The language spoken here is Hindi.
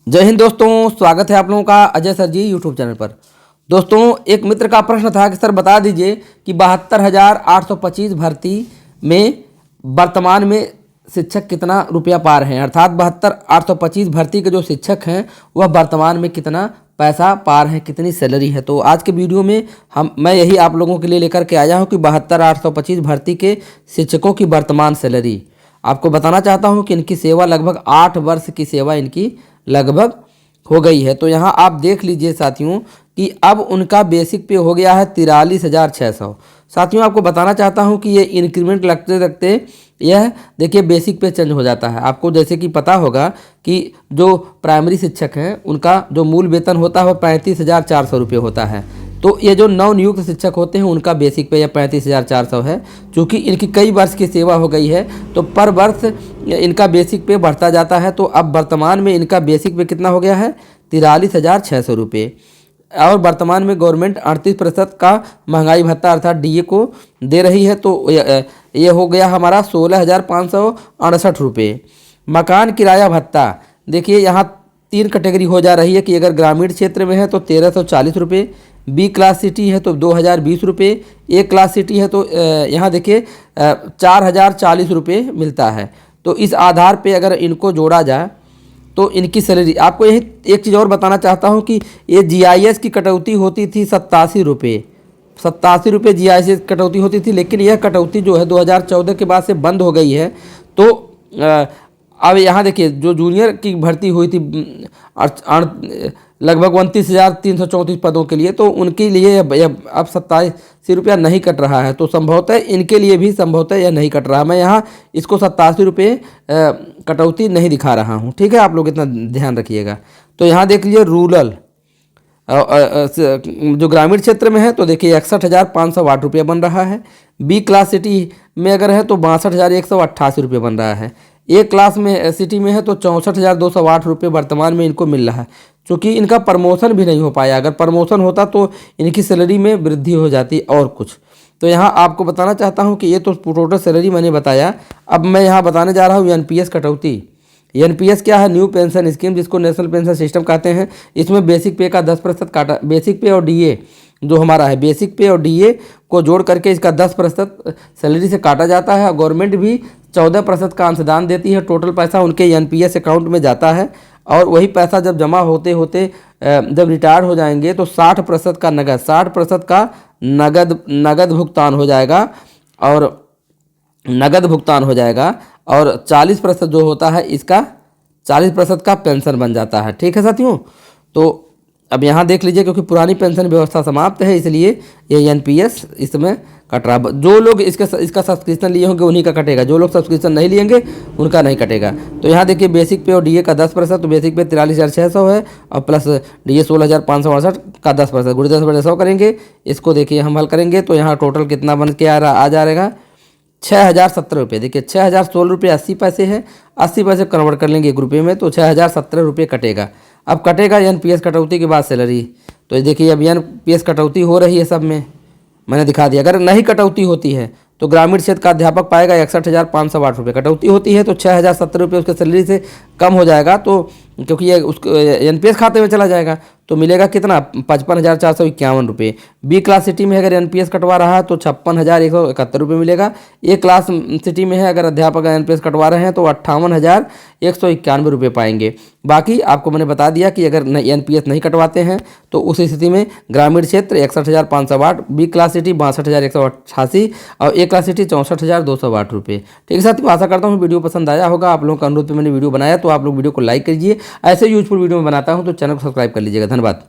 जय हिंद दोस्तों, स्वागत है आप लोगों का अजय सर जी यूट्यूब चैनल पर। दोस्तों, एक मित्र का प्रश्न था कि सर बता दीजिए कि 72,825 भर्ती में वर्तमान में शिक्षक कितना रुपया पा रहे हैं, अर्थात 72,825 भर्ती के जो शिक्षक हैं वह वर्तमान में कितना पैसा पा रहे हैं, कितनी सैलरी है। तो आज के वीडियो में मैं यही आप लोगों के लिए लेकर के आया हूँ कि 72,825 भर्ती के शिक्षकों की वर्तमान सैलरी आपको बताना चाहता हूँ कि इनकी सेवा लगभग 8 वर्ष की सेवा इनकी लगभग हो गई है। तो यहाँ आप देख लीजिए साथियों कि अब उनका बेसिक पे हो गया है 43,600। साथियों, आपको बताना चाहता हूँ कि ये इंक्रीमेंट लगते लगते यह देखिए बेसिक पे चेंज हो जाता है। आपको जैसे कि पता होगा कि जो प्राइमरी शिक्षक हैं उनका जो मूल वेतन होता है वह 35,400 रुपये होता है। तो ये जो नवनियुक्त शिक्षक होते हैं उनका बेसिक पे यह 35,400 है। चूँकि इनकी कई वर्ष की सेवा हो गई है तो पर वर्ष इनका बेसिक पे बढ़ता जाता है। तो अब वर्तमान में इनका बेसिक पे कितना हो गया है 43,600 रुपये। और वर्तमान में गवर्नमेंट 38% का महंगाई भत्ता अर्थात डीए को दे रही है। तो ये हो गया हमारा 16,568 रुपये। मकान किराया भत्ता देखिए यहाँ 3 कैटेगरी हो जा रही है कि अगर ग्रामीण क्षेत्र में है तो 1,340 रुपये, बी क्लास सिटी है तो 2,020 रुपये, ए क्लास सिटी है तो यहाँ देखिए 4,040 रुपये मिलता है। तो इस आधार पे अगर इनको जोड़ा जाए तो इनकी सैलरी आपको यही एक चीज़ और बताना चाहता हूँ कि ये जीआईएस की कटौती होती थी 87 रुपये, 87 रुपये जीआईएस कटौती होती थी। लेकिन यह कटौती जो है 2014 के बाद से बंद हो गई है। तो अब यहाँ देखिए जो जूनियर की भर्ती हुई थी लगभग 29,334 पदों के लिए, तो उनके लिए अब 87 रुपया नहीं कट रहा है। तो संभवतः इनके लिए भी संभवतः यह नहीं कट रहा। मैं यहाँ इसको 87 रुपये कटौती नहीं दिखा रहा हूँ, ठीक है। आप लोग इतना ध्यान रखिएगा। तो यहाँ देख लीजिए रूरल जो ग्रामीण क्षेत्र में है तो देखिए 61,508 रुपये बन रहा है। बी क्लास सिटी में अगर है तो 62,188 रुपये बन रहा है। ए क्लास में सिटी में है तो 64,208 रुपये वर्तमान में इनको मिल रहा है। चूँकि इनका प्रमोशन भी नहीं हो पाया, अगर प्रमोशन होता तो इनकी सैलरी में वृद्धि हो जाती और कुछ। तो यहाँ आपको बताना चाहता हूँ कि ये तो टोटल सैलरी मैंने बताया। अब मैं यहाँ बताने जा रहा हूँ एनपीएस कटौती। एनपीएस क्या है? न्यू पेंशन स्कीम, जिसको नेशनल पेंशन सिस्टम कहते हैं। इसमें बेसिक पे का 10% काटा, बेसिक पे और डीए जो हमारा है, बेसिक पे और डीए को जोड़ करके इसका 10% सैलरी से काटा जाता है। गवर्नमेंट भी 14% का अंशदान देती है। टोटल पैसा उनके एनपीएस अकाउंट में जाता है और वही पैसा जब जमा होते होते जब रिटायर हो जाएंगे तो 60% का नगद 60% का नगद भुगतान हो जाएगा और नगद भुगतान हो जाएगा और 40% जो होता है इसका 40% का पेंशन बन जाता है, ठीक है साथियों। तो अब यहाँ देख लीजिए क्योंकि पुरानी पेंशन व्यवस्था समाप्त है इसलिए ये एनपीएस इसमें कट रहा। जो लोग इसका सब्सक्रिप्शन लिए होंगे उन्हीं का कटेगा, जो लोग सब्सक्रिप्शन नहीं लिएंगे उनका नहीं कटेगा। तो यहाँ देखिए बेसिक पे और डीए का 10%, तो बेसिक पे 43,600 है और प्लस डीए 16,568 का 10%, गुणे 10/100 करेंगे। इसको देखिए हम हल करेंगे तो यहाँ टोटल कितना बन के आ जाएगा 6,017 रुपये। देखिए 6,016 रुपये 80 पैसे है, 80 पैसे कन्वर्ट कर लेंगे 1 रुपये में तो 6,017 रुपये कटेगा। अब कटेगा एनपीएस कटौती के बाद सैलरी। तो देखिए अब एनपीएस कटौती हो रही है, सब में मैंने दिखा दिया। अगर नहीं कटौती होती है तो ग्रामीण क्षेत्र का अध्यापक पाएगा 61,508 रुपये। कटौती होती है तो 6,017 रुपये उसके सैलरी से कम हो जाएगा। तो क्योंकि ये उसको एनपीएस खाते में चला जाएगा तो मिलेगा कितना 55,451 रुपये। बी क्लास सिटी में अगर एनपीएस कटवा रहा है तो 56,171 रुपये मिलेगा। ए क्लास सिटी में है अगर अध्यापक एनपीएस कटवा रहे हैं तो 58,191 रुपये पाएंगे। बाकी आपको मैंने बता दिया कि अगर एनपीएस नहीं कटवाते हैं तो उस स्थिति में ग्रामीण क्षेत्र 61,508, बी क्लास सिटी 62,188 और ए क्लास सिटी 64,208 रुपये। ठीक है साथियों, आशा करता हूँ वीडियो पसंद आया होगा। आप लोगों का अनुरोध पे मैंने वीडियो बनाया तो आप लोग वीडियो को लाइक कीजिए। ऐसे यूजफुल वीडियो में बनाता हूँ तो चैनल को सब्सक्राइब कर लीजिएगा। धन्यवाद।